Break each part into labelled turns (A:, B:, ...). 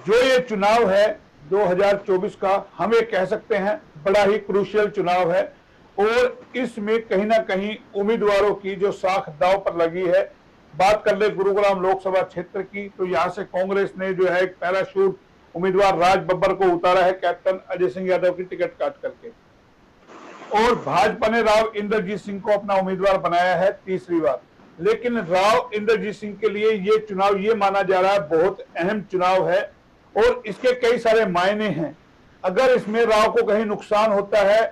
A: जो ये चुनाव है 2024 का, हम ये कह सकते हैं बड़ा ही क्रूशियल चुनाव है और इसमें कहीं ना कहीं उम्मीदवारों की जो साख दांव पर लगी है। बात कर ले गुरुग्राम लोकसभा क्षेत्र की, तो यहां से कांग्रेस ने जो है एक पैराशूट उम्मीदवार राज बब्बर को उतारा है कैप्टन अजय सिंह यादव की टिकट काट करके, और भाजपा ने राव इंद्रजीत सिंह को अपना उम्मीदवार बनाया है तीसरी बार। लेकिन राव इंद्रजीत सिंह के लिए ये चुनाव ये माना जा रहा है बहुत अहम चुनाव है और इसके कई सारे मायने हैं। अगर इसमें राव को कहीं नुकसान होता है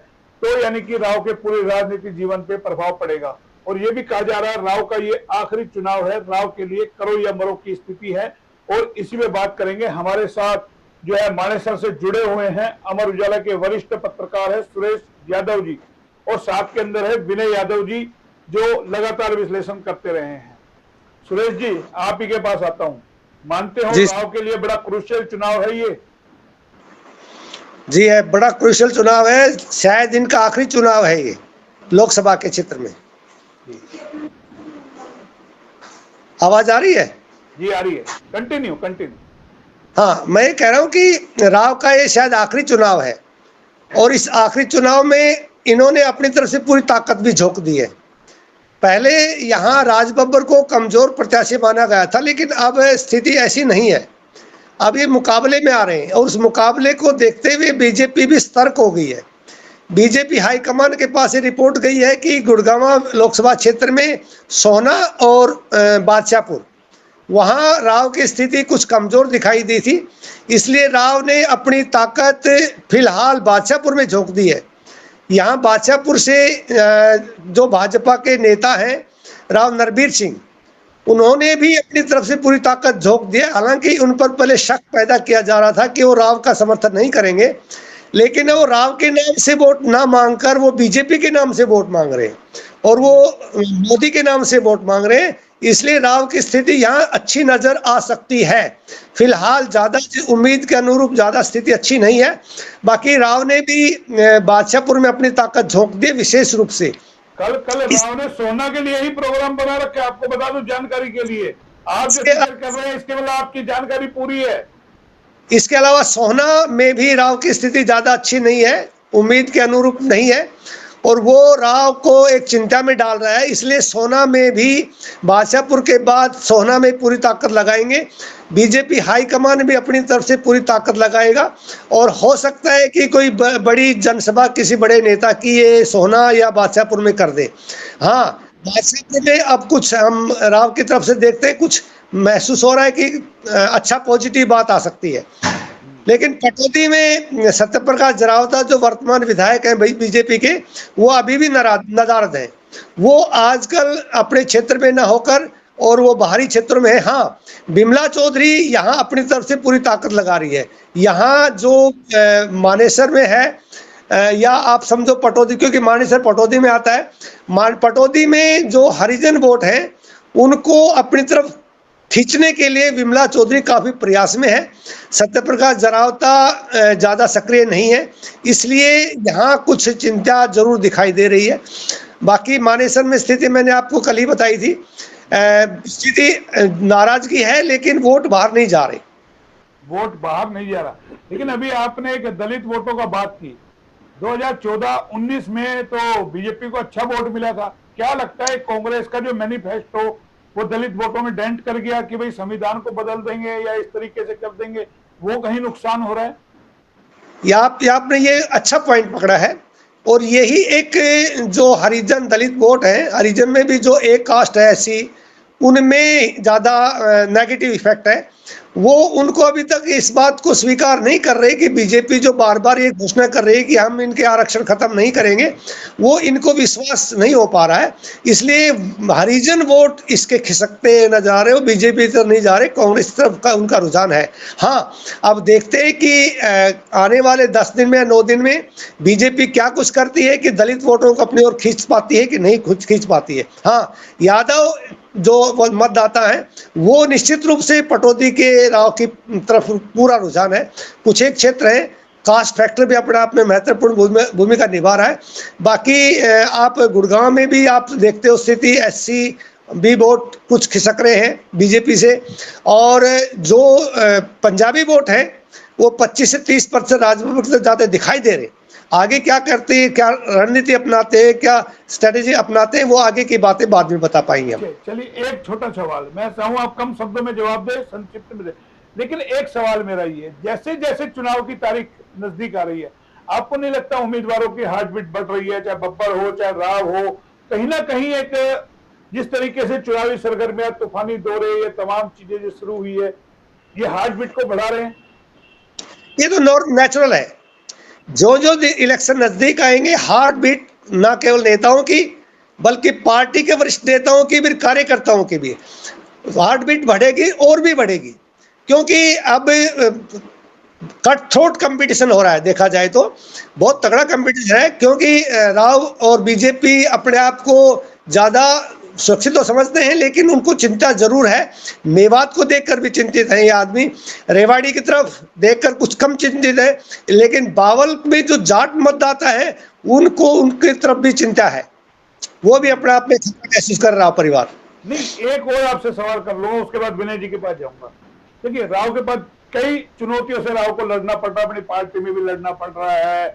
A: तो यानी कि राव के पूरे राजनीतिक जीवन पे प्रभाव पड़ेगा। और ये भी कहा जा रहा है राव का ये आखिरी चुनाव है, राव के लिए करो या मरो की स्थिति है। और इसी में बात करेंगे, हमारे साथ जो है मानेसर से जुड़े हुए हैं अमर उजाला के वरिष्ठ पत्रकार है सुरेश यादव जी, और साथ के अंदर है विनय यादव जी जो लगातार विश्लेषण करते रहे हैं। सुरेश जी, आप ही के पास आता हूं, मानते हो राव के लिए बड़ा क्रूशियल चुनाव है ये?
B: जी है, बड़ा क्रूशियल चुनाव है, शायद इनका आखिरी चुनाव है ये लोकसभा के क्षेत्र में। आवाज आ रही है?
A: जी आ रही है, कंटिन्यू कंटिन्यू।
B: हाँ, मैं ये कह रहा हूँ कि राव का ये शायद आखिरी चुनाव है और इस आखिरी चुनाव में इन्होंने अपनी तरफ से पूरी ताकत भी झोंक दी है। पहले यहाँ राज बब्बर को कमजोर प्रत्याशी माना गया था, लेकिन अब स्थिति ऐसी नहीं है। अब ये मुकाबले में आ रहे हैं और उस मुकाबले को देखते हुए बीजेपी भी सतर्क हो गई है। बीजेपी हाईकमान के पास ये रिपोर्ट गई है कि गुड़गांव लोकसभा क्षेत्र में सोहना और बादशाहपुर, वहाँ राव की स्थिति कुछ कमज़ोर दिखाई दी थी, इसलिए राव ने अपनी ताकत फिलहाल बादशाहपुर में झोंक दी है। यहाँ बादशाहपुर से जो भाजपा के नेता हैं राव नरबीर सिंह, उन्होंने भी अपनी तरफ से पूरी ताकत झोंक दी है। हालांकि उन पर पहले शक पैदा किया जा रहा था कि वो राव का समर्थन नहीं करेंगे, लेकिन वो राव के नाम से वोट ना मांगकर वो बीजेपी के नाम से वोट मांग रहे हैं और वो मोदी के नाम से वोट मांग रहे हैं, इसलिए राव की स्थिति यहाँ अच्छी नजर आ सकती है। फिलहाल ज़्यादा उम्मीद के अनुरूप ज़्यादा स्थिति अच्छी नहीं है। बाकी राव ने भी बादशाहपुर में अपनी ताकत झोंक दी विशेष रूप से।
A: कल राव ने सोना के लिए ही प्रोग्राम बना रखा है, आपको बता दूं जानकारी के लिए। आप जो जिक्र कर रहे हैं इसके मतलब आपकी जानकारी पूरी है।
B: इसके अलावा सोहना में भी राव की स्थिति ज़्यादा अच्छी नहीं है, उम्मीद के अनुरूप नहीं है और वो राव को एक चिंता में डाल रहा है, इसलिए सोहना में भी बादशाहपुर के बाद सोहना में पूरी ताकत लगाएंगे। बीजेपी हाईकमान भी अपनी तरफ से पूरी ताकत लगाएगा और हो सकता है कि कोई बड़ी जनसभा किसी बड़े नेता की ये सोहना या बादशाहपुर में कर दे। हाँ, बादशाहपुर में अब कुछ हम राव की तरफ से देखते हैं, कुछ महसूस हो रहा है कि अच्छा पॉजिटिव बात आ सकती है। लेकिन पटौदी में सत्यप्रकाश जरावता जो वर्तमान विधायक हैं बीजेपी के, वो अभी भी नदारद हैं। वो आजकल अपने क्षेत्र में न होकर और वो बाहरी क्षेत्रों में है। हाँ, बिमला चौधरी यहाँ अपनी तरफ से पूरी ताकत लगा रही है। यहाँ जो मानेसर में है या आप समझो पटौदी, क्योंकि मानेसर पटौदी में आता है, पटौदी में जो हरिजन वोट हैं उनको अपनी तरफ खींचने के लिए विमला चौधरी काफ़ी प्रयास में है। सत्यप्रकाश जरावता ज़्यादा सक्रिय नहीं है, इसलिए यहाँ कुछ चिंता जरूर दिखाई दे रही है। बाकी मानेसर में स्थिति मैंने आपको कल ही बताई थी, स्थिति नाराजगी है लेकिन वोट बाहर नहीं जा रहे।
A: वोट बाहर नहीं जा रहा, लेकिन अभी आपने एक दलित वोटों का बात की। 2014-19 में तो बीजेपी को अच्छा वोट मिला था। क्या लगता है कांग्रेस का जो मैनिफेस्टो वो दलित वोटों में डेंट कर गया कि भाई संविधान को बदल देंगे या इस तरीके से कर देंगे, वो कहीं नुकसान हो रहा है?
B: आपने ये अच्छा पॉइंट पकड़ा है और यही एक जो हरिजन दलित वोट है, हरिजन में भी जो एक कास्ट है ऐसी, उनमें ज़्यादा नेगेटिव इफेक्ट है। वो उनको अभी तक इस बात को स्वीकार नहीं कर रहे कि बीजेपी जो बार बार ये घोषणा कर रही है कि हम इनके आरक्षण खत्म नहीं करेंगे, वो इनको विश्वास नहीं हो पा रहा है। इसलिए हरिजन वोट इसके खिसकते न जा रहे हो, बीजेपी तरफ नहीं जा रहे, कांग्रेस तरफ का उनका रुझान है। हाँ, अब देखते हैं कि आने वाले 10 दिन में 9 दिन में बीजेपी क्या कुछ करती है कि दलित वोटों को अपनी ओर खींच पाती है कि नहीं कुछ खींच पाती है। हाँ, यादव जो मतदाता है वो निश्चित रूप से पटौदी के राव की तरफ पूरा रुझान है। कुछ एक क्षेत्र है, कास्ट फैक्टर भी अपने आप में महत्वपूर्ण भूमिका निभा रहा है। बाकी आप गुड़गांव में भी आप देखते हो स्थिति, एससी भी वोट कुछ खिसक रहे हैं बीजेपी से, और जो पंजाबी वोट है वो 25 से 30% राजनीति से ज़्यादा दिखाई दे रहे। आगे क्या करते हैं, क्या रणनीति अपनाते हैं, क्या स्ट्रेटेजी अपनाते हैं, वो आगे की बातें बाद में बता पाएंगे हम।
A: चलिए एक छोटा सवाल, मैं चाहूँ आप कम शब्दों में जवाब दें, संक्षिप्त में दें, लेकिन एक सवाल मेरा ये, जैसे जैसे चुनाव की तारीख नजदीक आ रही है, आपको नहीं लगता उम्मीदवारों की हार्ट बीट बढ़ रही है, चाहे बब्बर हो चाहे राव हो, कहीं ना कहीं एक जिस तरीके से चुनावी सरगर्मियां, तूफानी दौरे, ये तमाम चीजें जो शुरू हुई है, ये हार्ट बीट को बढ़ा रहे हैं?
B: ये तो नेचुरल है, जो जो इलेक्शन नजदीक आएंगे हार्ट बीट ना केवल नेताओं की बल्कि पार्टी के वरिष्ठ नेताओं की भी, कार्यकर्ताओं की भी हार्ट बीट बढ़ेगी और भी बढ़ेगी, क्योंकि अब कट थ्रोट कंपटीशन हो रहा है। देखा जाए तो बहुत तगड़ा कंपटीशन है, क्योंकि राव और बीजेपी अपने आप को ज़्यादा सुरक्षित तो समझते हैं, लेकिन उनको चिंता जरूर है। मेवात को देखकर भी चिंतित है ये आदमी, रेवाड़ी की तरफ देखकर कुछ कम चिंतित है, लेकिन बावल में जो जाट मतदाता है उनको उनकी तरफ भी चिंता है, वो भी अपने आप में महसूस कर रहा परिवार।
A: नहीं, एक और आपसे सवाल कर लूंगा, उसके बाद विनय जी के पास जाऊंगा। देखिए, राव के पास कई चुनौतियों से राव को लड़ना पड़ रहा है, अपनी पार्टी में भी लड़ना पड़ रहा है,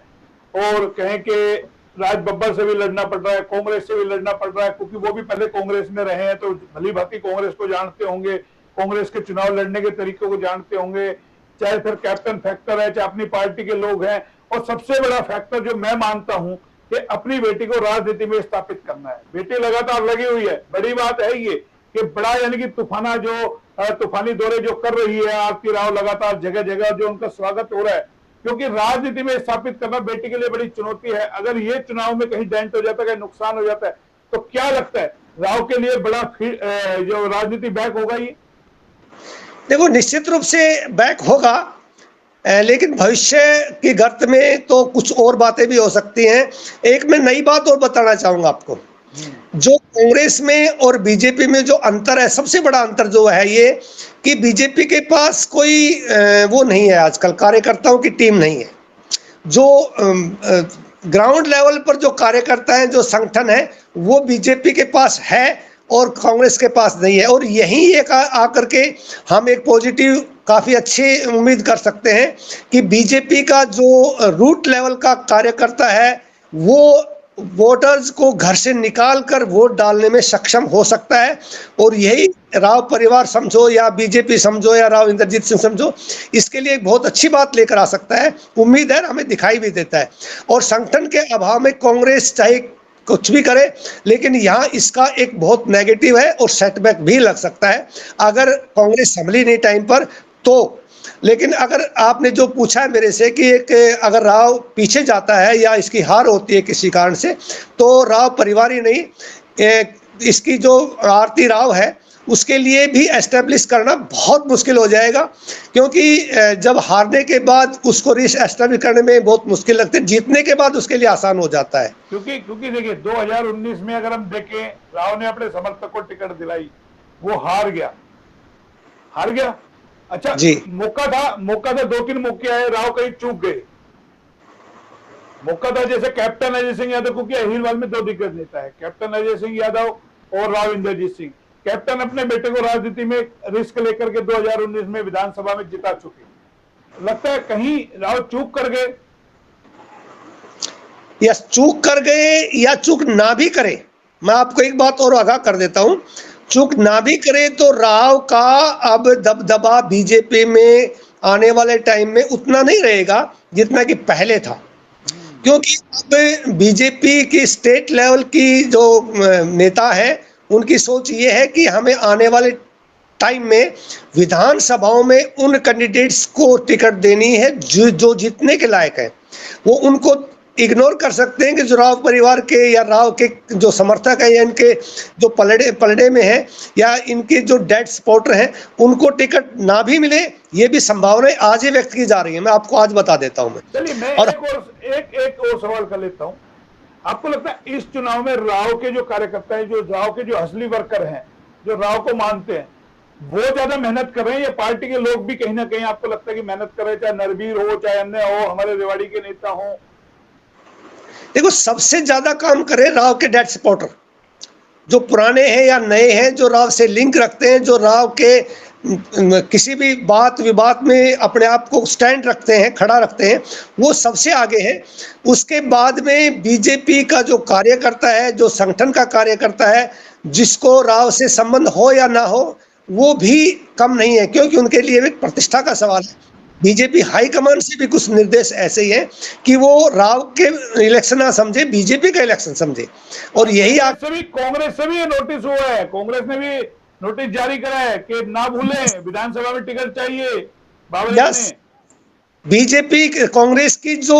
A: और कहें कि राज बब्बर से भी लड़ना पड़ रहा है, कांग्रेस से भी लड़ना पड़ रहा है, क्योंकि वो भी पहले कांग्रेस में रहे हैं, तो भली भांति कांग्रेस को जानते होंगे, कांग्रेस के चुनाव लड़ने के तरीकों को जानते होंगे, चाहे फिर कैप्टन फैक्टर है, चाहे अपनी पार्टी के लोग हैं, और सबसे बड़ा फैक्टर जो मैं मानता हूं कि अपनी बेटी को राजनीति में स्थापित करना है। बेटी लगातार लगी हुई है, बड़ी बात है ये कि बड़ा, यानी कि तूफानी दौरे जो कर रही है आरती राव, लगातार जगह जगह जो उनका स्वागत हो रहा है, क्योंकि राजनीति में स्थापित करना बेटी के लिए बड़ी चुनौती है। अगर ये चुनाव में कहीं डेंट हो जाता है, कहीं नुकसान हो जाता है, तो क्या लगता है राव के लिए बड़ा जो राजनीति बैक होगा ये?
B: देखो, निश्चित रूप से बैक होगा, लेकिन भविष्य की गर्त में तो कुछ और बातें भी हो सकती हैं। एक मैं नई बात और बताना चाहूंगा आपको, जो कांग्रेस में और बीजेपी में जो अंतर है, सबसे बड़ा अंतर जो है ये कि बीजेपी के पास कोई वो नहीं है, आजकल कार्यकर्ताओं की टीम नहीं है। जो ग्राउंड लेवल पर जो कार्यकर्ता हैं, जो संगठन है, वो बीजेपी के पास है और कांग्रेस के पास नहीं है। और यही एक आकर के हम एक पॉजिटिव, काफ़ी अच्छी उम्मीद कर सकते हैं कि बीजेपी का जो रूट लेवल का कार्यकर्ता है वो वोटर्स को घर से निकाल कर वोट डालने में सक्षम हो सकता है। और यही राव परिवार समझो या बीजेपी समझो या राव इंद्रजीत सिंह समझो, इसके लिए एक बहुत अच्छी बात लेकर आ सकता है। उम्मीद है, हमें दिखाई भी देता है। और संगठन के अभाव में कांग्रेस चाहे कुछ भी करे, लेकिन यहाँ इसका एक बहुत नेगेटिव है और सेटबैक भी लग सकता है अगर कांग्रेस संभली नहीं टाइम पर तो। लेकिन अगर आपने जो पूछा है मेरे से कि एक अगर राव पीछे जाता है या इसकी हार होती है किसी कारण से, तो राव परिवार ही नहीं, इसकी जो आरती राव है उसके लिए भी एस्टेब्लिश करना बहुत मुश्किल हो जाएगा, क्योंकि जब हारने के बाद उसको रीएस्टेब्लिश करने में बहुत मुश्किल लगती है, जीतने के बाद उसके लिए आसान हो जाता है।
A: क्योंकि देखिए 2019 में अगर हम देखें, राव ने अपने समर्थक को टिकट दिलाई, वो हार गया। अच्छा
B: जी,
A: मौका था, 2-3 मौके आए, राव कहीं चूक गए। मौका था जैसे कैप्टन अजय सिंह यादव, क्योंकि अहिलवाल में 2 दिग्गज नेता है, कैप्टन अजय सिंह यादव और राव इंद्रजीत सिंह। कैप्टन अपने बेटे को राजनीति में रिस्क लेकर के 2019 में विधानसभा में जिता चुके। लगता है कहीं राव चूक कर गए,
B: या चूक कर गए या चूक ना भी करे। मैं आपको एक बात और आगाह कर देता हूं, चूक ना भी करे तो राव का अब दबदबा बीजेपी में आने वाले टाइम में उतना नहीं रहेगा जितना कि पहले था, क्योंकि अब बीजेपी की स्टेट लेवल की जो नेता है उनकी सोच ये है कि हमें आने वाले टाइम में विधानसभाओं में उन कैंडिडेट्स को टिकट देनी है जो जीतने के लायक है। वो उनको इग्नोर कर सकते हैं कि जो राव परिवार के या राव के जो समर्थक है या इनके जो पलड़े में है या इनके जो डेड सपोर्टर हैं उनको टिकट ना भी मिले, ये भी संभावनाएं आज ही व्यक्त की जा रही है। मैं आपको आज बता देता हूं।
A: चलिए मैं एक और सवाल कर लेता हूं। आपको लगता है इस चुनाव में राव के जो कार्यकर्ता हैं, जो राव के जो असली वर्कर हैं, जो राव को मानते हैं, वो ज्यादा मेहनत कर रहे हैं या पार्टी के लोग भी कहीं ना कहीं आपको लगता है कि मेहनत कर रहे हैं, चाहे नरवीर हो चाहे अन्य हो, हमारे रेवाड़ी के नेता हो?
B: देखो, सबसे ज्यादा काम करे राव के डेड सपोर्टर, जो पुराने हैं या नए हैं, जो राव से लिंक रखते हैं, जो राव के किसी भी बात विवाद में अपने आप को स्टैंड रखते हैं, खड़ा रखते हैं, वो सबसे आगे हैं। उसके बाद में बीजेपी का जो कार्यकर्ता है, जो संगठन का कार्यकर्ता है, जिसको राव से संबंध हो या ना हो, वो भी कम नहीं है, क्योंकि उनके लिए एक प्रतिष्ठा का सवाल है। बीजेपी हाईकमान से भी कुछ निर्देश ऐसे ही हैं कि वो राव के इलेक्शन ना समझे, बीजेपी का इलेक्शन समझे। और यही
A: कांग्रेस से भी ये नोटिस हुआ है, कांग्रेस ने भी नोटिस जारी करा है कि ना भूलें विधानसभा में टिकट चाहिए बावरिया
B: यस,
A: ने।
B: बीजेपी कांग्रेस की जो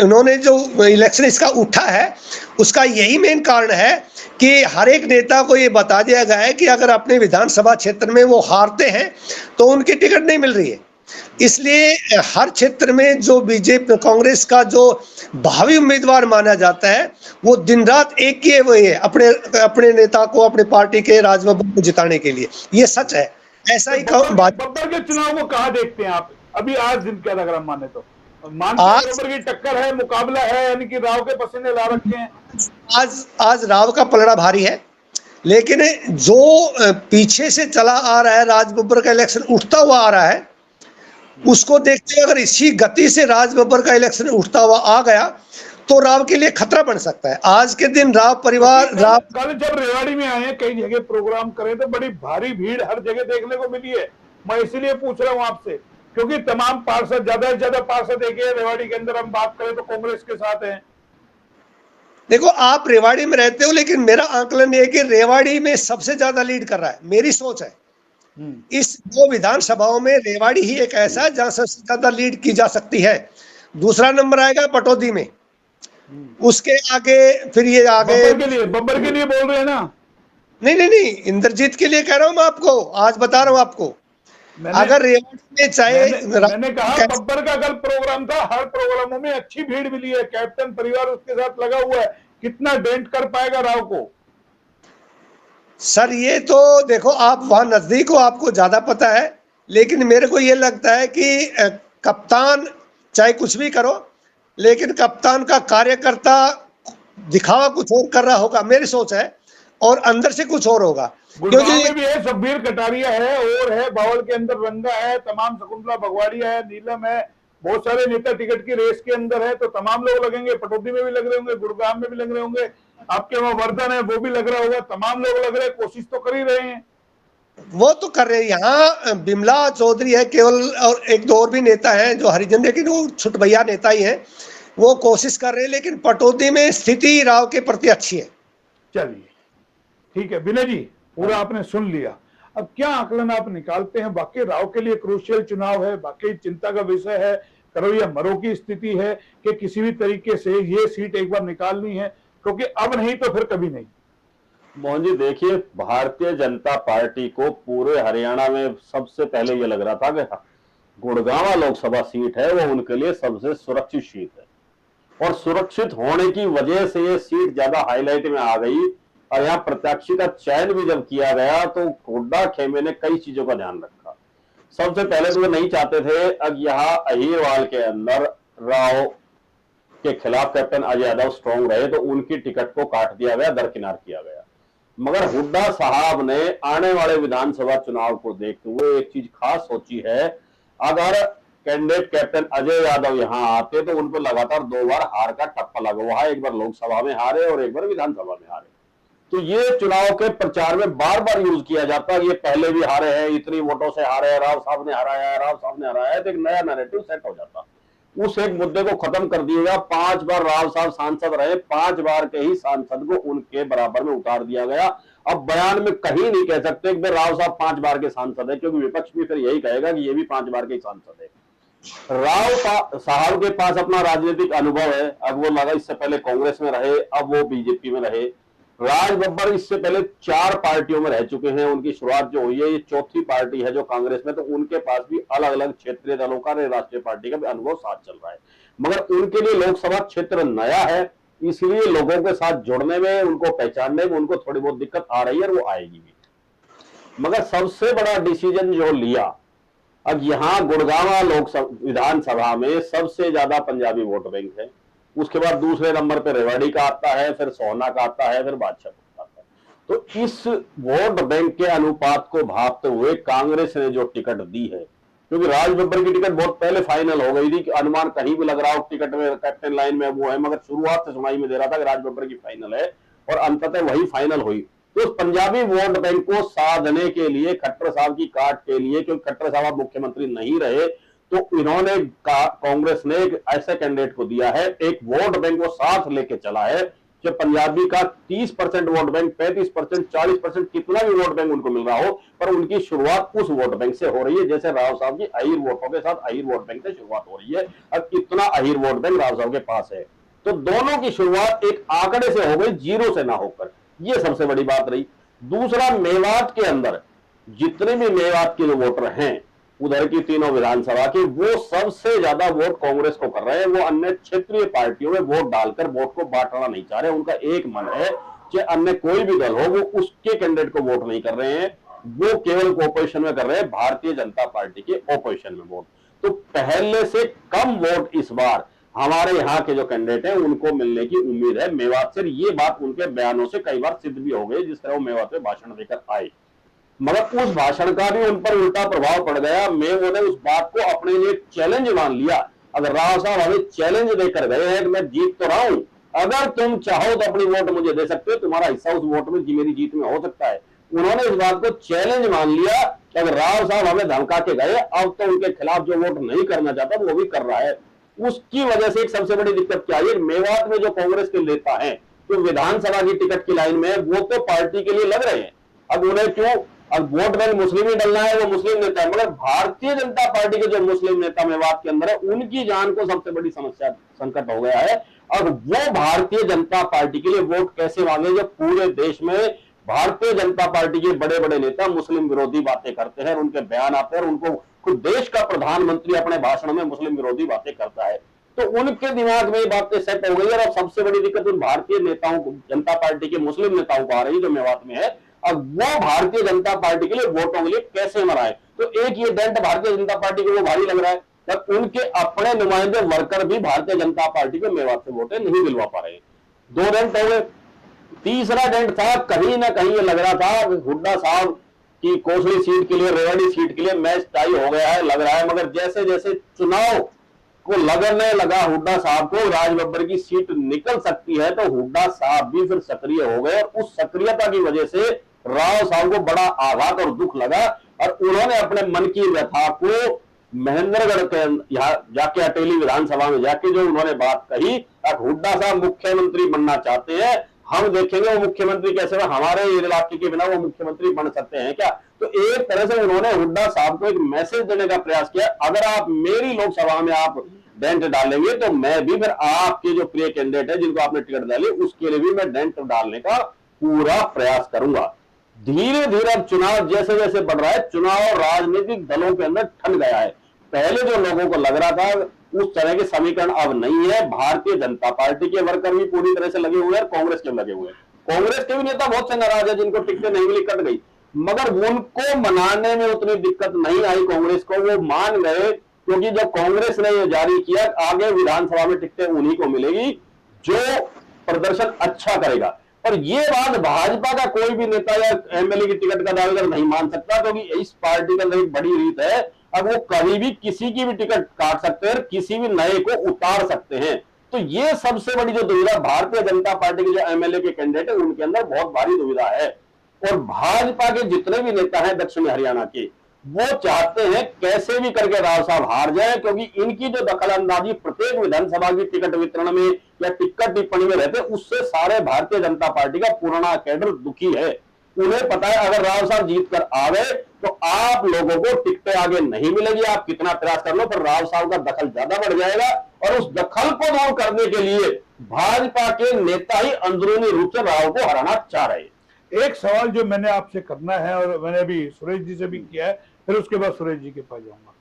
B: उन्होंने जो इलेक्शन इसका उठा है, उसका यही मेन कारण है कि हर एक नेता को ये बता दिया गया है कि अगर अपने विधानसभा क्षेत्र में वो हारते हैं तो उनकी टिकट नहीं मिल रही है। इसलिए हर क्षेत्र में जो बीजेपी कांग्रेस का जो भावी उम्मीदवार माना जाता है, वो दिन रात एक किए हुए है अपने अपने नेता को, अपने पार्टी के राजबब्बर को जिताने के लिए। ये सच है। ऐसा ही
A: बब्बर के चुनाव को कहाँ देखते हैं आप? अभी आज दिन क्या अगर हम माने तो बब्बर की टक्कर है, मुकाबला है, यानी कि राव के पसीने ला रखे हैं।
B: आज राव का पलड़ा भारी है, लेकिन जो पीछे से चला आ रहा है, राजबब्बर का इलेक्शन उठता हुआ आ रहा है, उसको देखते हुए अगर इसी गति से राजबब्बर का इलेक्शन उठता हुआ आ गया तो राव के लिए खतरा बन सकता है। आज के दिन राव परिवार
A: कल जब रेवाड़ी में आए, कई जगह प्रोग्राम करे तो बड़ी भारी भीड़ हर जगह देखने को मिली है। मैं इसीलिए पूछ रहा हूं आपसे, क्योंकि तमाम पार्षद, ज्यादा से ज्यादा पार्षद देखे रेवाड़ी के अंदर हम बात करें तो कांग्रेस के साथ हैं।
B: देखो, आप रेवाड़ी में रहते हो, लेकिन मेरा आंकलन ये कि रेवाड़ी में सबसे ज्यादा लीड कर रहा है, मेरी सोच है। इस दो विधानसभाओं में रेवाड़ी ही एक ऐसा है जहां सबसे ज्यादा लीड की जा सकती है। दूसरा नंबर आएगा पटौदी में, उसके आगे फिर ये आगे
A: बब्बर के लिए बोल रहे हैं ना?
B: नहीं, इंद्रजीत के लिए कह रहा हूं मैं आपको, आज बता रहा हूं आपको। अगर रेवाड़ी में चाहे
A: मैंने कहा बब्बर का कल प्रोग्राम था, हर प्रोग्रामों में अच्छी भीड़ मिली है, कैप्टन परिवार उसके साथ लगा हुआ है, कितना डेंट कर पाएगा राव को?
B: सर ये तो देखो, आप वहां नजदीक हो, आपको ज्यादा पता है, लेकिन मेरे को ये लगता है कि कप्तान चाहे कुछ भी करो, लेकिन कप्तान का कार्यकर्ता दिखावा कुछ और कर रहा होगा, मेरी सोच है, और अंदर से कुछ और होगा।
A: गुड़गांव में भी है, शब्बीर कटारिया है, और है बावल के अंदर रंगा है, तमाम शकुंतला भगवाड़िया है, नीलम है, बहुत सारे नेता टिकट की रेस के अंदर है, तो तमाम लोग लगेंगे। पटौदी में भी लग रहे होंगे, गुड़गांव में भी लग रहे होंगे, आपके वहां वर्धन है वो भी लग रहा होगा, तमाम लोग लग रहे हैं, कोशिश तो कर ही रहे हैं।
B: वो तो कर रहे हैं। यहाँ बिमला चौधरी है केवल, और एक दो और भी नेता हैं जो हरिजन, लेकिन वो छुटभैया नेता ही हैं, वो कोशिश कर रहे हैं। लेकिन पटौदी में स्थिति राव के प्रति अच्छी है।
A: चलिए ठीक है विनय जी, पूरा आपने सुन लिया। अब क्या आकलन आप निकालते हैं? बाकी राव के लिए क्रूशियल चुनाव है, बाकी चिंता का विषय है, करो या मरो की स्थिति है कि किसी भी तरीके से ये सीट एक बार निकालनी है, क्योंकि अब नहीं तो फिर कभी नहीं।
C: मोहन जी देखिए, भारतीय जनता पार्टी को पूरे हरियाणा में सबसे पहले ये लग रहा था कि गुड़गांव लोकसभा सीट है वो उनके लिए सबसे सुरक्षित सीट है, और सुरक्षित होने की वजह से ये सीट ज्यादा हाईलाइट में आ गई। और यहाँ प्रत्याशी का चयन भी जब किया गया तो हुड्डा खेमे ने कई चीजों का ध्यान रखा। सबसे पहले तो वो नहीं चाहते थे अब यहाँ अहीरवाल के अंदर राव के खिलाफ कैप्टन अजय यादव स्ट्रॉन्ग रहे, तो उनकी टिकट को काट दिया गया, दरकिनार किया गया। मगर हुड्डा साहब ने आने वाले विधानसभा चुनाव को देखते हुए एक चीज खास सोची है, अगर कैंडिडेट कैप्टन अजय यादव यहाँ आते तो उन पर लगातार 2 बार हार का ठप्पा लगा हुआ है, एक बार लोकसभा में हारे और एक बार विधानसभा में हारे। तो ये चुनाव के प्रचार में बार बार यूज किया जाता है, ये पहले भी हारे हैं, इतनी वोटों से हारे हैं, राव साहब ने हराया है, राव साहब ने हराया है, तो एक नया नैरेटिव सेट हो जाता। उस एक मुद्दे को खत्म कर दिएगा। 5 बार राव साहब सांसद रहे, 5 बार के ही सांसद को उनके बराबर में उतार दिया गया। अब बयान में कहीं नहीं कह सकते कि राव साहब 5 बार के सांसद है, क्योंकि विपक्ष भी फिर यही कहेगा कि ये भी 5 बार के सांसद है। राव साहब के पास अपना राजनीतिक अनुभव है, अब वो लगा इससे पहले कांग्रेस में रहे, अब वो बीजेपी में रहे। राज बब्बर इससे पहले 4 पार्टियों में रह चुके हैं, उनकी शुरुआत जो हुई है ये 4थी पार्टी है जो कांग्रेस में, तो उनके पास भी अलग अलग क्षेत्रीय दलों का, राष्ट्रीय पार्टी का भी अनुभव साथ चल रहा है। मगर उनके लिए लोकसभा क्षेत्र नया है, इसलिए लोगों के साथ जुड़ने में, उनको पहचानने में उनको थोड़ी बहुत दिक्कत आ रही है, और वो आएगी भी। मगर सबसे बड़ा डिसीजन जो लिया, अब यहाँ गुड़गांव लोकसभा विधानसभा में सबसे ज्यादा पंजाबी वोट बैंक है, उसके बाद दूसरे नंबर पे रेवाड़ी का आता है, फिर सोहना का आता है, फिर बादशाह का आता है। तो इस वोट बैंक के अनुपात को भांपते हुए कांग्रेस ने जो टिकट दी है, क्योंकि राज बब्बर की टिकट बहुत पहले फाइनल हो गई थी कि अनुमान कहीं भी लग रहा हो टिकट में कैप्टन लाइन में वो है, मगर शुरुआत से सुनाई में दे रहा था कि राज बब्बर की फाइनल है और अंततः वही फाइनल हुई। तो उस पंजाबी वोट बैंक को साधने के लिए, खट्टर साहब की काट के लिए, क्योंकि खट्टर साहब अब मुख्यमंत्री नहीं रहे, तो इन्होंने कांग्रेस ने एक ऐसे कैंडिडेट को दिया है, एक वोट बैंक को साथ लेके चला है कि पंजाबी का 30% वोट बैंक, 35%, 40% कितना भी वोट बैंक उनको मिल रहा हो, पर उनकी शुरुआत उस वोट बैंक से हो रही है, जैसे राव साहब की अहीर वोटों के साथ अहीर वोट बैंक से शुरुआत हो रही है। अब इतना अहीर वोट बैंक राव साहब के पास है, तो दोनों की शुरुआत एक आंकड़े से हो गई, जीरो से ना होकर। यह सबसे बड़ी बात रही। दूसरा, मेवात के अंदर जितने भी मेवात के जो वोटर हैं उधर की तीनों विधानसभा के, वो सबसे ज्यादा वोट कांग्रेस को कर रहे हैं। वो अन्य क्षेत्रीय पार्टियों में वोट डालकर वोट को बांटना नहीं चाह रहे। उनका एक मन है कि अन्य कोई भी दल हो वो उसके कैंडिडेट को वोट नहीं कर रहे हैं, वो केवल ऑपोजिशन में कर रहे हैं, भारतीय जनता पार्टी के ऑपोजिशन में वोट। तो पहले से कम वोट इस बार हमारे यहाँ के जो कैंडिडेट हैं उनको मिलने की उम्मीद है मेवात से। ये बात उनके बयानों से कई बार सिद्ध भी हो गई, जिस तरह वो मेवात में भाषण देकर आए, मगर उस भाषण का भी उन पर उल्टा प्रभाव पड़ गया। उन्होंने उस बात को अपने लिए चैलेंज मान लिया। अगर राव साहब हमें चैलेंज देकर गए हैं कि मैं जीत तो रहा हूं, अगर तुम चाहो तो अपनी वोट मुझे दे सकते हो, तुम्हारा हिस्सा उस वोट में मेरी जीत में हो सकता है। उन्होंने इस बात को चैलेंज मान लिया कि अगर राव साहब हमें धमका के गए, अब तो उनके खिलाफ जो वोट नहीं करना चाहता वो भी कर रहा है। उसकी वजह से एक सबसे बड़ी दिक्कत क्या है, मेवात में जो कांग्रेस के नेता हैं जो विधानसभा की टिकट की लाइन में है, वो तो पार्टी के लिए लग रहे हैं। अब उन्हें क्यों, अब वोट बैंक मुस्लिम ही डलना है, वो मुस्लिम नेता है, मगर भारतीय जनता पार्टी के जो मुस्लिम नेता मेवात के अंदर है उनकी जान को सबसे बड़ी समस्या संकट हो गया है। और वो भारतीय जनता पार्टी के लिए वोट कैसे मांगे जब पूरे देश में भारतीय जनता पार्टी के बड़े बड़े नेता मुस्लिम विरोधी बातें करते हैं, उनके बयान आते हैं, और उनको खुद देश का प्रधानमंत्री अपने भाषण में मुस्लिम विरोधी बातें करता है। तो उनके दिमाग में ये बातें सेट हो गई है। और सबसे बड़ी दिक्कत उन भारतीय नेताओं को, जनता पार्टी के मुस्लिम नेताओं को आ रही है जो मेवात में है। अब वो भारतीय जनता पार्टी के लिए वोटों के लिए कैसे मराए, तो एक ये डेंट भारतीय जनता पार्टी को वो भारी लग रहा है। तब उनके अपने नुमाइंदे वर्कर भी भारतीय जनता पार्टी को मेवात से वोटें नहीं दिलवा पा रहे। दो डेंट हो गए। तीसरा डेंट था, कहीं ना कहीं ये लग रहा था हुड्डा साहब की कोसली सीट के लिए, रेवाड़ी सीट के लिए मैच टाई हो गया है, लग रहा है। मगर जैसे जैसे चुनाव को लगने लगा हुड्डा साहब को राज बब्बर की सीट निकल सकती है, तो हुड्डा साहब भी फिर सक्रिय हो गए। और उस सक्रियता की वजह से राव साहब को बड़ा आघात और दुख लगा, और उन्होंने अपने मन की व्यथा को महेंद्रगढ़ के जाके अटेली विधानसभा में जाके जो उन्होंने बात कही, अब हुड्डा साहब मुख्यमंत्री बनना चाहते हैं, हम देखेंगे वो मुख्यमंत्री कैसे, हमारे इलाके के बिना वो मुख्यमंत्री बन सकते हैं क्या। तो एक तरह से उन्होंने हुड्डा साहब को एक मैसेज देने का प्रयास किया, अगर आप मेरी लोकसभा में आप डेंट डालेंगे तो मैं भी फिर आपके जो प्रिय कैंडिडेट है जिनको आपने टिकट डाली उसके लिए भी मैं डेंट डालने का पूरा प्रयास करूंगा। धीरे धीरे अब चुनाव जैसे जैसे बढ़ रहा है, चुनाव राजनीतिक दलों के अंदर ठन गया है। पहले जो लोगों को लग रहा था उस तरह के समीकरण अब नहीं है। भारतीय जनता पार्टी के वर्कर भी पूरी तरह से लगे हुए हैं, कांग्रेस के लगे हुए हैं। कांग्रेस के भी नेता बहुत से नाराज है जिनको टिकटें नहीं मिली, कट गई, मगर उनको मनाने में उतनी दिक्कत नहीं आई कांग्रेस को। वो मान गए, क्योंकि जब कांग्रेस ने ये जारी किया आगे विधानसभा में टिकटें उन्हीं को मिलेगी जो प्रदर्शन अच्छा करेगा। और ये बात भाजपा का कोई भी नेता या एमएलए की टिकट का दावेदार नहीं मान सकता, क्योंकि इस पार्टी का एक बड़ी रीत है, अब वो कभी भी किसी की भी टिकट काट सकते हैं, किसी भी नए को उतार सकते हैं। तो ये सबसे बड़ी जो दुविधा भारतीय जनता पार्टी के जो एमएलए के कैंडिडेट है उनके अंदर बहुत भारी दुविधा है। और भाजपा के जितने भी नेता हैं दक्षिण हरियाणा के, वो चाहते हैं कैसे भी करके राव साहब हार जाए, क्योंकि इनकी जो दखल अंदाजी प्रत्येक विधानसभा की टिकट वितरण में या टिकट टिप्पणी में रहते, उससे सारे भारतीय जनता पार्टी का पुराना कैडर दुखी है। उन्हें पता है अगर राव साहब जीत कर आ गए तो आप लोगों को टिकटें आगे नहीं मिलेगी, आप कितना प्रयास कर लो, पर राव साहब का दखल ज्यादा बढ़ जाएगा। और उस दखल को दूर करने के लिए भाजपा के नेता ही अंदरूनी रूप से राव को हराना चाह रहे हैं।
A: एक सवाल जो मैंने आपसे करना है और मैंने अभी सुरेश जी से भी किया है, फिर उसके बाद सुरेश जी के पास जाऊंगा।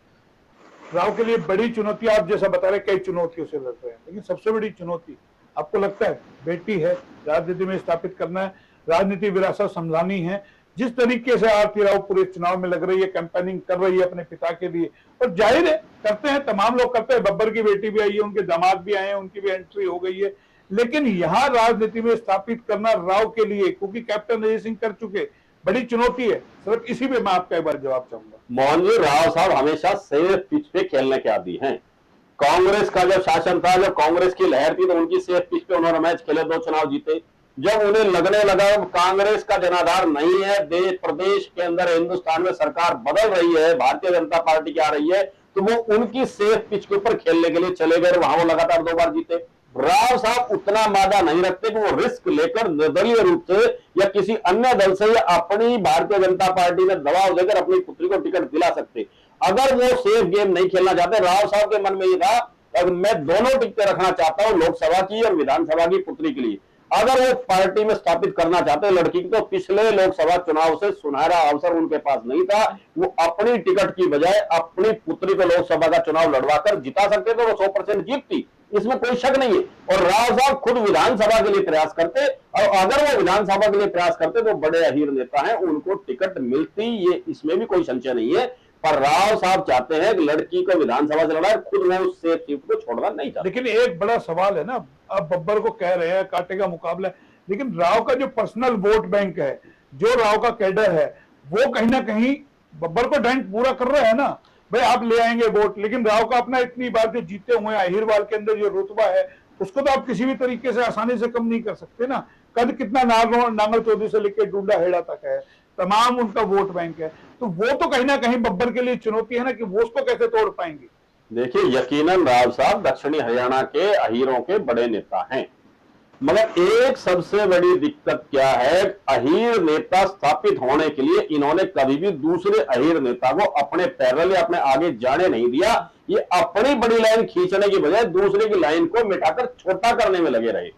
A: राव के लिए बड़ी चुनौती, आप जैसा बता रहे कई चुनौतियों से लड़ रहे हैं, लेकिन सबसे बड़ी चुनौती आपको लगता है बेटी है, राजनीति में स्थापित करना है, राजनीति विरासत संभालनी है। जिस तरीके से आरती राव पूरे चुनाव में लग रही है, कैंपेनिंग कर रही है अपने पिता के लिए, और जाहिर है करते हैं, तमाम लोग करते हैं, बब्बर की बेटी भी आई है, उनके दामाद भी आए हैं, उनकी भी एंट्री हो गई है, लेकिन यहाँ राजनीति में स्थापित करना राव के लिए, क्योंकि कैप्टन अजय सिंह कर चुके, बड़ी चुनौती है। सिर्फ इसी पे मैं आपका एक बार जवाब चाहूंगा।
C: मोहन जी, राव साहब हमेशा सेफ पिच पे खेलने के आदी हैं। कांग्रेस का जब शासन था, जब कांग्रेस की लहर थी, तो उनकी सेफ पिच पे उन्होंने मैच खेले, 2 चुनाव जीते। जब उन्हें लगने लगा कांग्रेस का जनाधार नहीं है, देश प्रदेश के अंदर हिंदुस्तान में सरकार बदल रही है, भारतीय जनता पार्टी की आ रही है, तो वो उनकी सेफ पिच के ऊपर खेलने के लिए चले गए, वहां वो लगातार 2 बार जीते। राव साहब उतना मादा नहीं रखते कि वो रिस्क लेकर निर्दलीय रूप से या किसी अन्य दल से या अपनी भारतीय जनता पार्टी में दबाव देकर अपनी पुत्री को टिकट दिला सकते। अगर वो सेफ गेम नहीं खेलना चाहते, राव साहब के मन में ये था अब मैं दोनों टिकटें रखना चाहता हूं, लोकसभा की और विधानसभा की पुत्री के लिए। अगर वो पार्टी में स्थापित करना चाहते लड़की की, तो पिछले लोकसभा चुनाव से सुनहरा अवसर उनके पास नहीं था। वो अपनी टिकट की बजाय अपनी पुत्री को लोकसभा का चुनाव लड़वाकर जिता सकते थे, वो 100% जीतती, इसमें कोई शक नहीं है। और राव साहब खुद विधानसभा के लिए प्रयास करते, और अगर वो विधानसभा के लिए प्रयास करते तो बड़े अहीर नेता हैं, उनको टिकट मिलती, ये इसमें भी कोई संशय नहीं है। पर राव साहब चाहते हैं कि लड़की को विधानसभा से लड़ाए, खुद वो उस सेफ सीट को छोड़ना नहीं चाहते।
A: लेकिन एक बड़ा सवाल है ना, अब बब्बर को कह रहे हैं कांटे का मुकाबला है, लेकिन राव का जो पर्सनल वोट बैंक है, जो राव का कैडर है, वो कहीं ना कहीं बब्बर को डेंट पूरा कर रहा है ना। भाई आप ले आएंगे वोट, लेकिन राव का अपना इतनी बार जो जीते हुए अहिरवाल के अंदर जो रुतबा है, उसको तो आप किसी भी तरीके से आसानी से कम नहीं कर सकते ना। कद कितना नांगल चौधरी से लेकर डूडा हेड़ा तक है, तमाम उनका वोट बैंक है, तो वो तो कहीं ना कहीं बब्बर के लिए चुनौती है ना कि वो उसको कैसे तोड़ पाएंगे।
C: देखिए, यकीनन राव साहब दक्षिणी हरियाणा के अहीरों के बड़े नेता हैं, मगर एक सबसे बड़ी दिक्कत क्या है, अहीर नेता स्थापित होने के लिए इन्होंने कभी भी दूसरे अहीर नेता को अपने पैरेलल या अपने आगे जाने नहीं दिया। ये अपनी बड़ी लाइन खींचने की बजाय दूसरे की लाइन को मिटाकर छोटा करने में लगे रहे,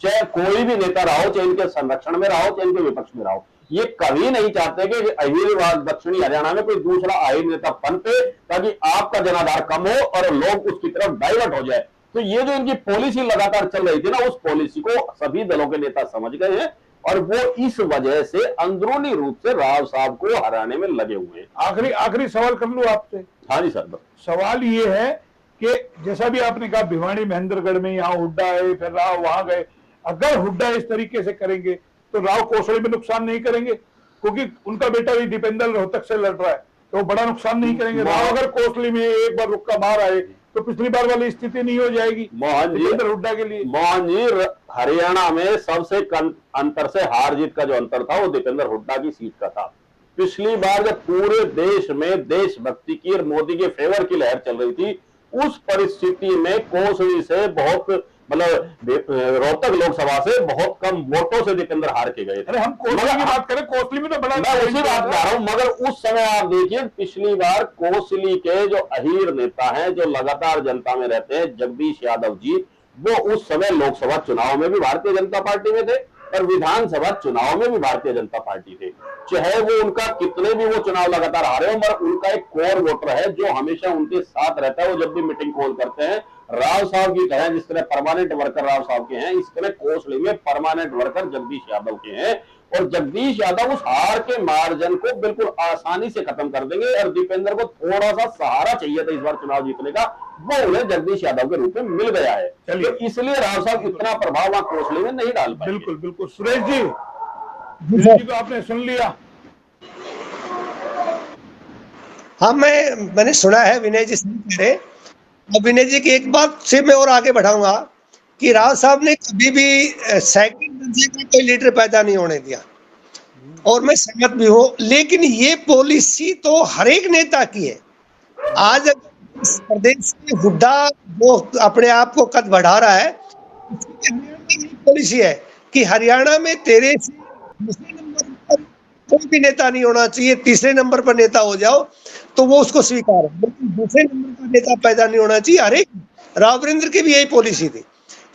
C: चाहे कोई भी नेता रहा हो, चाहे इनके संरक्षण में रहा हो, चाहे इनके विपक्ष में रहा हो। ये कभी नहीं चाहते कि अहीरवाद दक्षिणी हरियाणा में कोई दूसरा अहीर नेता पनपे, ताकि आपका जनाधार कम हो और लोग उसकी तरफ डाइवर्ट हो जाए। तो ये जो इनकी पॉलिसी लगातार चल रही थी ना, उस पॉलिसी को सभी दलों के नेता समझ गए हैं, और वो इस वजह से अंदरूनी रूप से राव साहब को हराने में लगे हुए हैं।
A: आखिरी सवाल कर लूं आपसे।
C: हाँ जी सर।
A: सवाल ये है कि जैसा भी आपने कहा भिवानी महेंद्रगढ़ में यहाँ हुड्डा है, फिर राव वहां गए, अगर हुड्डा इस तरीके से करेंगे तो राव कौशल में नुकसान नहीं करेंगे, क्योंकि उनका बेटा भी दीपेंद्र रोहतक से लड़ रहा है, तो बड़ा नुकसान नहीं करेंगे। राव अगर कोसली में एक बार रुक्का मार आए तो पिछली बार वाली स्थिति नहीं हो जाएगी
C: मोहन जी
A: हुड्डा के लिए।
C: मोहन जी, हरियाणा में सबसे कम अंतर से हार जीत का जो अंतर था वो दीपेंद्र हुड्डा की सीट का था। पिछली बार जब पूरे देश में देशभक्ति की और मोदी के फेवर की लहर चल रही थी, उस परिस्थिति में कोसली से बहुत रोहतक लोकसभा से बहुत कम वोटों से दीपेंद्र हार के गए थे।
A: अरे हम कोसली की बात करें, कोसली में तो बड़ा,
C: मैं उसी बात कर रहा हूं, मगर उस समय आप देखिए, पिछली बार कोसली के जो अहीर नेता हैं, जो लगातार जनता में रहते हैं, जगदीश यादव जी, वो उस समय लोकसभा चुनाव में भी भारतीय जनता पार्टी में थे और विधानसभा चुनाव में भी भारतीय जनता पार्टी थे। चाहे वो उनका कितने भी वो चुनाव लगातार हारे हो, मगर उनका एक कोर वोटर है जो हमेशा उनके साथ रहता है। वो जब भी मीटिंग कॉल करते हैं, राव साहब की तरह, जिस तरह परमानेंट वर्कर राव साहब के हैं, इस तरह कोसली में परमानेंट वर्कर जगदीश यादव के हैं, और जगदीश यादव उस हार के मार्जिन को बिल्कुल आसानी से खत्म कर देंगे। और दीपेंद्र को थोड़ा सा सहारा चाहिए था इस बार चुनाव जीतने का, वो उन्हें जगदीश यादव के रूप में मिल गया है, तो इसलिए राव साहब इतना प्रभाव वहां कोसली में नहीं डाल पाए।
A: बिल्कुल बिल्कुल। सुरेश जी को आपने सुन लिया।
B: हाँ, मैंने सुना है विनय जी कह रहे। अब विनय जी की एक बात से मैं और आगे बढ़ाऊंगा कि राव साहब ने कभी भी सेकंड दर्जे का कोई लीडर पैदा नहीं होने दिया, और मैं सहमत भी हूँ, लेकिन ये पॉलिसी तो हर एक नेता की है। आज इस प्रदेश में हुड्डा वो अपने आप को कद बढ़ा रहा है, पॉलिसी है कि हरियाणा में तेरे से दूसरे नंबर पर कोई भी नेता नहीं होना चाहिए, तीसरे नंबर पर नेता हो जाओ तो वो उसको स्वीकार है, लेकिन दूसरे नंबर का नेता पैदा नहीं होना चाहिए। हर एक राविंद्र की भी यही पॉलिसी थी,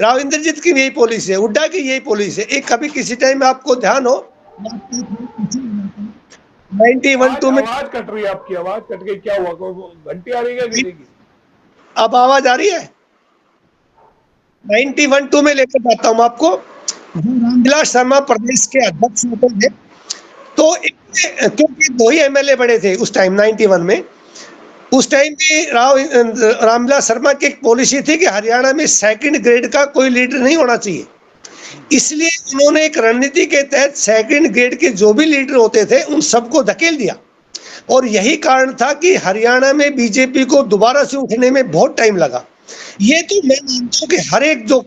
B: राव इंद्रजीत की भी यही पॉलिसी है, हुड्डा की यही पॉलिसी है। एक कभी किसी टाइम आपको ध्यान हो 91-2 में,
A: आवाज कट रही है आपकी, आवाज कट गई, क्या हुआ? घंटी आ रही है गिरेगी?
B: अब आवाज आ रही है? 91-2 में लेकर जाता हूं आपको, रामविलास शर्मा प्रदेश के अध्यक्ष होते थे, तो क्योंकि 2 ही एमएलए बड़े थे उस टाइम 91 में, उस टाइम भी रामविलास शर्मा की एक पॉलिसी थी कि हरियाणा में सेकंड ग्रेड का कोई लीडर नहीं होना चाहिए। इसलिए उन्होंने एक रणनीति के तहत सेकंड ग्रेड के जो भी लीडर होते थे उन सबको धकेल दिया, और यही कारण था कि हरियाणा में बीजेपी को दोबारा से उठने में बहुत टाइम लगा। ये तो मैं मानता हूँ कि हर एक जो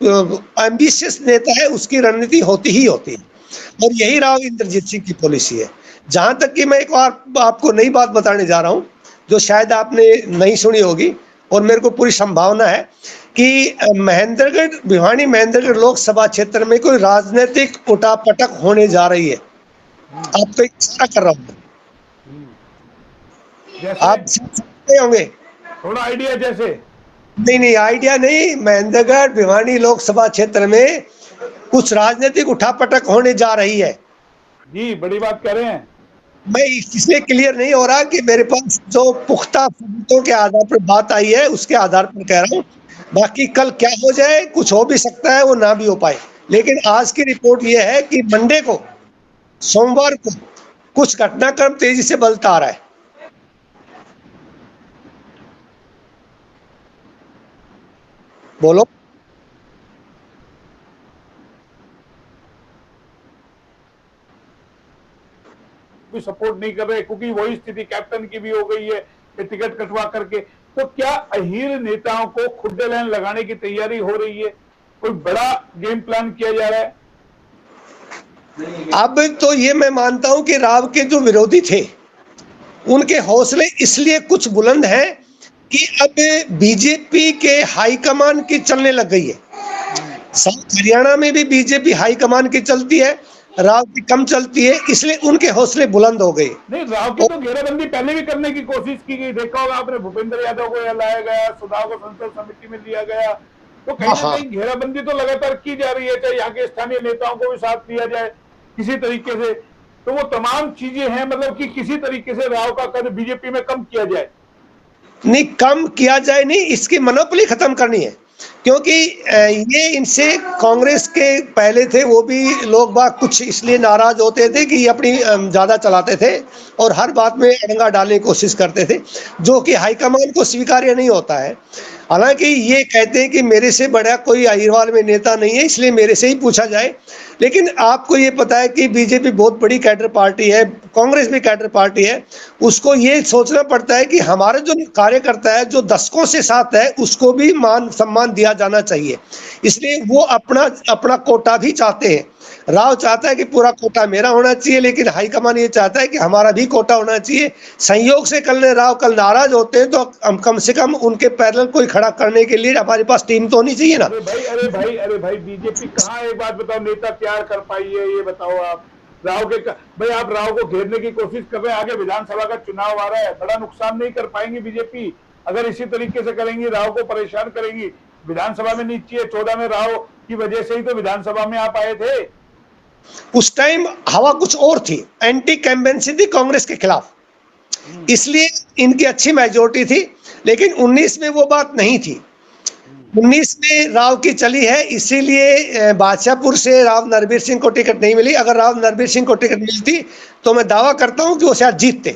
B: एम्बिशियस नेता है उसकी रणनीति होती ही होती है, और यही राव इंद्रजीत सिंह की पॉलिसी है। जहां तक कि मैं एक और आपको नई बात बताने जा रहा हूं जो शायद आपने नहीं सुनी होगी, और मेरे को पूरी संभावना है कि महेंद्रगढ़, भिवानी महेंद्रगढ़ लोकसभा क्षेत्र में कोई राजनीतिक उठापटक होने जा रही है। आपको एक इशारा कर रहा हूं, आप
A: जैसे
B: समझते होंगे।
A: थोड़ा आइडिया जैसे।
B: नहीं, आइडिया नहीं, महेंद्रगढ़ भिवानी लोकसभा क्षेत्र में कुछ राजनीतिक उठापटक होने जा रही है।
A: जी, बड़ी बात कह रहे हैं।
B: मैं इसलिए क्लियर नहीं हो रहा कि मेरे पास जो पुख्ता सबूतों के आधार पर बात आई है उसके आधार पर कह रहा हूँ। बाकी कल क्या हो जाए, कुछ हो भी सकता है, वो ना भी हो पाए। लेकिन आज की रिपोर्ट ये है कि मंडे को, सोमवार को कुछ घटनाक्रम तेजी से बदलता आ रहा है। बोलो।
A: भी सपोर्ट नहीं कर रहे, क्योंकि वही स्थिति कैप्टन की भी हो गई है कि टिकट कटवा करके। तो क्या अहीर नेताओं को खुड्डे लाइन लगाने की तैयारी हो रही है? कोई बड़ा गेम प्लान किया जा रहा है?
B: अब तो ये मैं मानता हूं कि राव के जो विरोधी थे उनके हौसले इसलिए कुछ बुलंद हैं कि अब बीजेपी के हाईकमान की चलने लग गई है। साउथ हरियाणा में भी बीजेपी हाईकमान की चलती है, राव की कम चलती है, इसलिए उनके हौसले बुलंद हो गए।
A: नहीं, राव की तो घेराबंदी पहले भी करने की कोशिश की गई। देखा होगा आपने, भूपेंद्र यादव को यहाँ लाया गया, सुधार को संसद समिति में लिया गया। तो कहीं ना कहीं घेराबंदी तो लगातार की जा रही है, चाहे यहाँ के स्थानीय नेताओं को भी साथ लिया जाए किसी तरीके से। तो वो तमाम चीजें हैं, मतलब कि किसी तरीके से राव का कद बीजेपी में कम किया जाए।
B: नहीं, कम किया जाए नहीं, इसकी मोनोपोली खत्म करनी है। क्योंकि ये इनसे कांग्रेस के पहले थे, वो भी लोग बाग कुछ इसलिए नाराज होते थे कि ये अपनी ज्यादा चलाते थे और हर बात में अड़ंगा डालने की कोशिश करते थे, जो कि हाईकमान को स्वीकार्य नहीं होता है। हालांकि ये कहते हैं कि मेरे से बड़ा कोई अहिरवाल में नेता नहीं है, इसलिए मेरे से ही पूछा जाए। लेकिन आपको ये पता है कि बीजेपी बहुत बड़ी कैडर पार्टी है, कांग्रेस भी कैडर पार्टी है। उसको ये सोचना पड़ता है कि हमारे जो कार्यकर्ता है, जो दशकों से साथ है, उसको भी मान सम्मान दिया जाना चाहिए। इसलिए वो अपना अपना कोटा भी चाहते हैं। राव चाहता है कि पूरा कोटा मेरा होना चाहिए, लेकिन हाईकमान ये चाहता है कि हमारा भी कोटा होना चाहिए। संयोग से राव कल नाराज होते हैं तो हम कम से कम उनके पैरेलल कोई खड़ा करने के लिए हमारे पास टीम तो होनी चाहिए ना।
A: अरे भाई बीजेपी कहाँ, एक बात बताओ, नेता तैयार कर पाई है? ये बताओ आप। राव के भाई, आप राव को घेरने की कोशिश कर रहे हैं। आगे विधानसभा का चुनाव आ रहा है, बड़ा नुकसान नहीं कर पाएंगे बीजेपी अगर इसी तरीके से करेंगी, राव को परेशान करेंगी। विधानसभा में नीचे है, 14 में राव की वजह से ही तो विधानसभा में आप आए थे।
B: उस टाइम हवा कुछ और थी, एंटी कैम्पेन्सी थी कांग्रेस के खिलाफ, इसलिए इनकी अच्छी मेजोरिटी थी। लेकिन 19 में वो बात नहीं थी। 19 में राव की चली है, इसीलिए बादशाहपुर से राव नरबीर सिंह को टिकट नहीं मिली। अगर राव नरबीर सिंह को टिकट मिलती तो मैं दावा करता हूं कि वो शायद जीतते।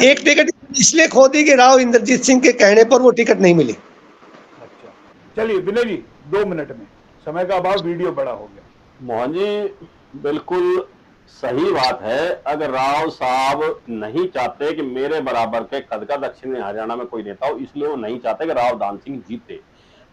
B: एक टिकट इसलिए खो दी कि राव इंद्रजीत सिंह के कहने पर वो टिकट नहीं मिली।
A: अच्छा, चलिए विनय जी, 2 मिनट में, समय का अभाव, वीडियो बड़ा हो गया।
C: मोहन जी, बिल्कुल सही बात है। अगर राव साहब नहीं चाहते कि मेरे बराबर के कद का दक्षिण हरियाणा में कोई नेता हो, इसलिए वो नहीं चाहते कि राव दान सिंह जीते।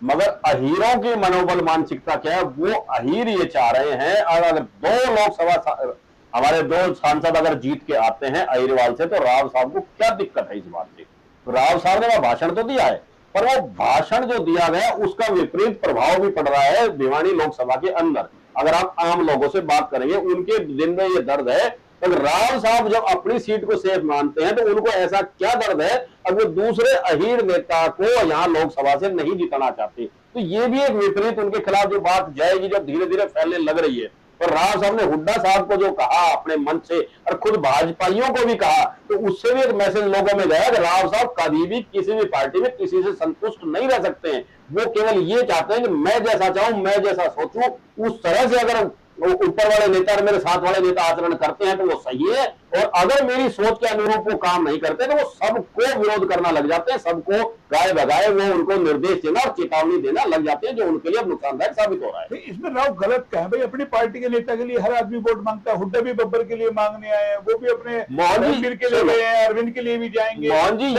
C: मगर अहीरों की मनोबल मानसिकता क्या है, वो अहीर ये चाह रहे हैं। और अगर 2 लोकसभा हमारे 2 सांसद अगर जीत के आते हैं अहीरवाल से, तो राव साहब को क्या दिक्कत है इस बात से? राव साहब ने वह भाषण तो दिया है, पर वो भाषण जो दिया गया उसका विपरीत प्रभाव भी पड़ रहा है भिवानी लोकसभा के अंदर। अगर आप आम लोगों से बात करेंगे, उनके दिल में ये दर्द है। तो राव साहब जब अपनी सीट को सेफ मानते हैं तो उनको ऐसा क्या दर्द है अब वो दूसरे अहीर नेता को यहाँ लोकसभा से नहीं जिताना चाहते? तो ये भी एक विपरीत उनके खिलाफ जो बात जाएगी, जो धीरे धीरे फैलने लग रही है। और राव साहब ने हुड्डा साहब को जो कहा अपने मन से, और खुद भाजपाइयों को भी कहा, तो उससे भी एक मैसेज लोगों में गया कि राव साहब कभी भी किसी भी पार्टी में किसी से संतुष्ट नहीं रह सकते हैं। वो केवल ये चाहते हैं कि मैं जैसा चाहूं, मैं जैसा सोचूं, उस तरह से अगर वो ऊपर वाले नेता और मेरे साथ वाले नेता आचरण करते हैं तो वो सही है, और अगर मेरी सोच के अनुरूप वो काम नहीं करते तो वो सबको विरोध करना लग जाते हैं, सबको गाय भगाए वो उनको निर्देश देना और चेतावनी देना लग जाते हैं, जो उनके लिए अब नुकसानदायक साबित हो रहा है।
A: इसमें राव गलत क्या है भाई? अपनी पार्टी के नेता के लिए हर आदमी वोट मांगता है। हुड्डा भी बब्बर के लिए मांगने आए हैं, वो भी अपने रणबीर के लिए गए हैं, अरविंद के लिए भी जाएंगे।
C: मोहन जी,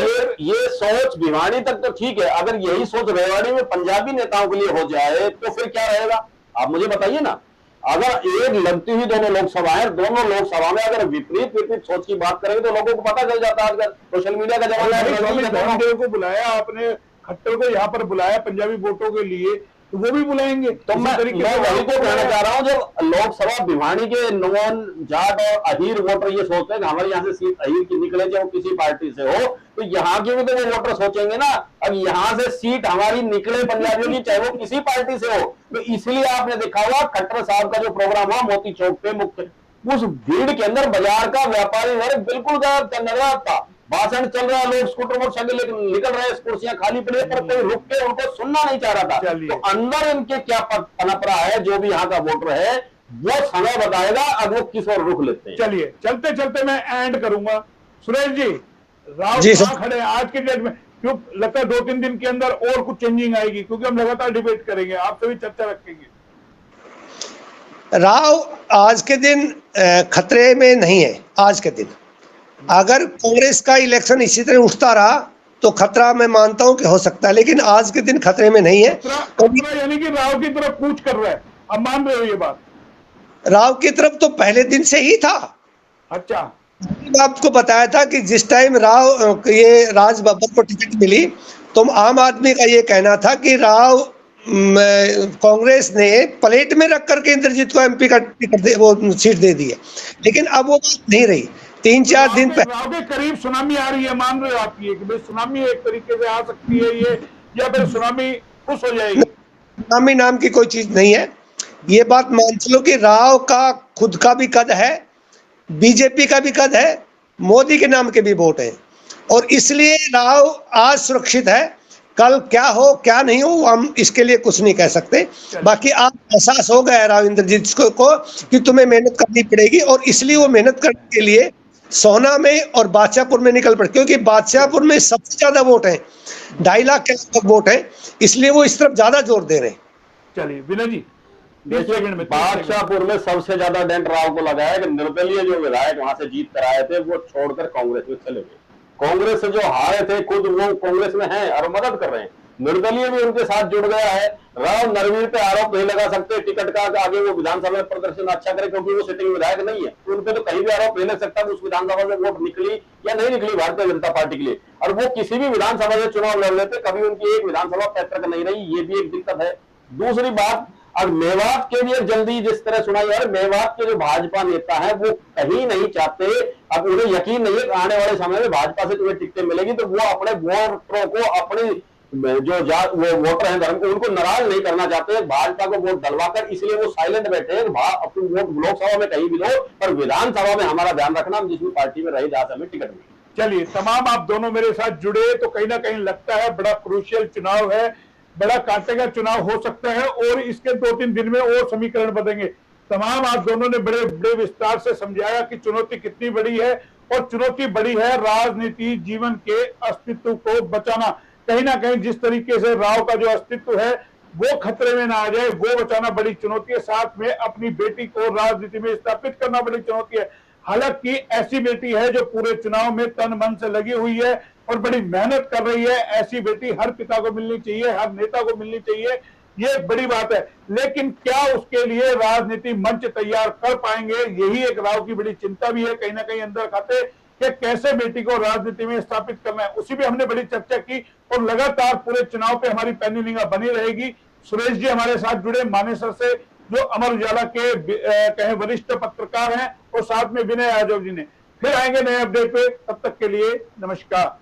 C: ये सोच भिवानी तक तो ठीक है, अगर यही सोच रेवाड़ी में पंजाबी नेताओं के लिए हो जाए तो फिर क्या रहेगा? आप मुझे बताइए ना। अगर एक लगती हुई दोनों लोकसभा है, दोनों लोकसभा में अगर विपरीत सोच की बात करेंगे तो लोगों को पता चल जाता है। आजकल सोशल मीडिया का जमाना है।
A: को बुलाया आपने, खट्टर को यहाँ पर बुलाया पंजाबी वोटों के लिए, तो वो भी बुलाएंगे।
C: तो मैं वही तो कहना चाह रहा हूँ, जब लोकसभा भिवानी के नॉन जाट और अहीर वोटर ये सोचते हैं कि हमारे यहाँ से सीट अहीर की निकले, चाहे वो किसी पार्टी से हो, तो यहाँ के भी तो वो वोटर सोचेंगे ना, अब यहाँ से सीट हमारी निकले पंजाबियों की, चाहे वो किसी पार्टी से हो। तो इसलिए आपने देखा होगा खट्टर साहब का जो प्रोग्राम हुआ मोती चौक पे, मुख्य उस भीड़ के अंदर बाजार का व्यापारी वर्ग बिल्कुल नजर था। भाषण चल रहा है, लोग स्कूटर मोटरसाइकिल निकल रहे हैं, कुर्सियां खाली पड़ी है, पर कोई रुक के उनको सुनना नहीं चाह रहा था। तो अंदर इनके क्या पनप रहा है, जो भी यहाँ का वोटर है वो समय बताएगा अब वो किस ओर रुख लेते हैं।
A: चलिए चलते चलते मैं एंड करूंगा। सुरेश जी, राव कहां खड़े हैं आज के डेट में? क्यों लगता है 2-3 दिन के अंदर और कुछ चेंजिंग आएगी? क्योंकि हम लगातार डिबेट करेंगे, आपसे भी चर्चा रखेंगे।
B: राव आज के दिन खतरे में नहीं है। आज के दिन अगर कांग्रेस का इलेक्शन इसी तरह उठता रहा तो खतरा मैं मानता हूं कि हो सकता है, लेकिन आज के दिन खतरे में नहीं है।
A: खतरा यानी कि राव की तरफ कूच कर रहा है, आप मान रहे हो ये बात?
B: राव की तरफ तो पहले दिन से ही था।
A: अच्छा,
B: आपको बताया था कि जिस टाइम राव ये राज बब्बर को टिकट मिली तो आम आदमी का ये कहना था कि राव कांग्रेस ने प्लेट में रख करके इंद्रजीत को एमपी का टिकट वो सीट दे दी है, लेकिन अब वो बात नहीं रही। 3-4 दिन
A: पहले राव के करीब सुनामी आ रही है, मान रहे हो आप ये कि भाई सुनामी एक तरीके से आ सकती है ये, या फिर सुनामी खुश हो जाएगी?
B: सुनामी नाम की कोई चीज नहीं है। ये बात मान चलो कि राव का खुद का भी कद है, बीजेपी का भी कद है, मोदी के नाम के भी वोट है, और इसलिए राव आज सुरक्षित है। कल क्या हो क्या नहीं हो हम इसके लिए कुछ नहीं कह सकते। बाकी आप एहसास हो गया राव इंद्रजीत को कि तुम्हें मेहनत करनी पड़ेगी, और इसलिए वो मेहनत करने के लिए सोना में और बादशाहपुर में निकल पड़े, क्योंकि बादशाहपुर में सबसे ज्यादा वोट है, 2.5 लाख के लगभग वोट है, इसलिए वो इस तरफ ज्यादा जोर दे रहे हैं।
A: चलिए विनय जी,
C: बादशाहपुर में सबसे ज्यादा डेंट राव को लगा है कि निर्दलीय जो विधायक वहां से जीत कर आए थे वो छोड़कर कांग्रेस में चले गए। कांग्रेस से जो हारे थे खुद वो कांग्रेस में हैं और मदद कर रहे हैं, निर्दलीय भी उनके साथ जुड़ गया है। राव नरवीर पे आरोप नहीं लगा सकते टिकट का आगे वो विधानसभा में प्रदर्शन अच्छा करे, क्योंकि वो सिटिंग विधायक नहीं है, तो उनपे तो कहीं भी आरोप नहीं लग सकता उस विधानसभा में वोट निकली या नहीं निकली भारतीय जनता पार्टी के लिए, और वो किसी भी विधानसभा से चुनाव लड़ लेते, कभी उनकी एक विधानसभा पैतृक नहीं रही, ये भी एक दिक्कत है। दूसरी बात, अब मेवात के लिए जल्दी जिस तरह सुनाई, और मेवात के जो भाजपा नेता हैं वो कहीं नहीं चाहते, अब उन्हें यकीन नहीं है आने वाले समय में भाजपा से तुम्हें टिकटें मिलेगी, तो वो अपने वोटरों को, अपनी जो वो वोटर हैं धर्म को, उनको नाराज नहीं करना चाहते भाजपा को वोट डलवाकर, इसलिए वो साइलेंट बैठे हैं। अपनी वोट लोकसभा में कहीं भी दो, पर विधानसभा में हमारा ध्यान रखना, हम जिसमें पार्टी में रहे जहां से हमें टिकट मिले।
A: चलिए, तमाम आप दोनों मेरे साथ जुड़े तो कहीं ना कहीं लगता है बड़ा क्रूशियल चुनाव है, बड़ा कांटे का चुनाव हो सकता है, और इसके 2-3 दिन में और समीकरण बदलेंगे। तमाम आप दोनों ने बड़े बड़े विस्तार से समझाया कि चुनौती कितनी बड़ी है, और चुनौती बड़ी है राजनीति जीवन के अस्तित्व को बचाना। कहीं ना कहीं जिस तरीके से राव का जो अस्तित्व है वो खतरे में ना आ जाए, वो बचाना बड़ी चुनौती है। साथ में अपनी बेटी को राजनीति में स्थापित करना बड़ी चुनौती है। हालांकि ऐसी बेटी है जो पूरे चुनाव में तन मन से लगी हुई है और बड़ी मेहनत कर रही है। ऐसी बेटी हर पिता को मिलनी चाहिए, हर नेता को मिलनी चाहिए, ये एक बड़ी बात है। लेकिन क्या उसके लिए राजनीति मंच तैयार कर पाएंगे, यही एक राव की बड़ी चिंता भी है कहीं ना कहीं अंदर खाते, कि कैसे बेटी को राजनीति में स्थापित करना है। उसी पे हमने बड़ी चर्चा की, और लगातार पूरे चुनाव पे हमारी पैनी निगाह बनी रहेगी। सुरेश जी हमारे साथ जुड़े मानेसर से, जो अमर उजाला के कहे वरिष्ठ पत्रकार हैं, और साथ में विनय यादव जी ने। फिर आएंगे नए अपडेट पे, तब तक के लिए नमस्कार।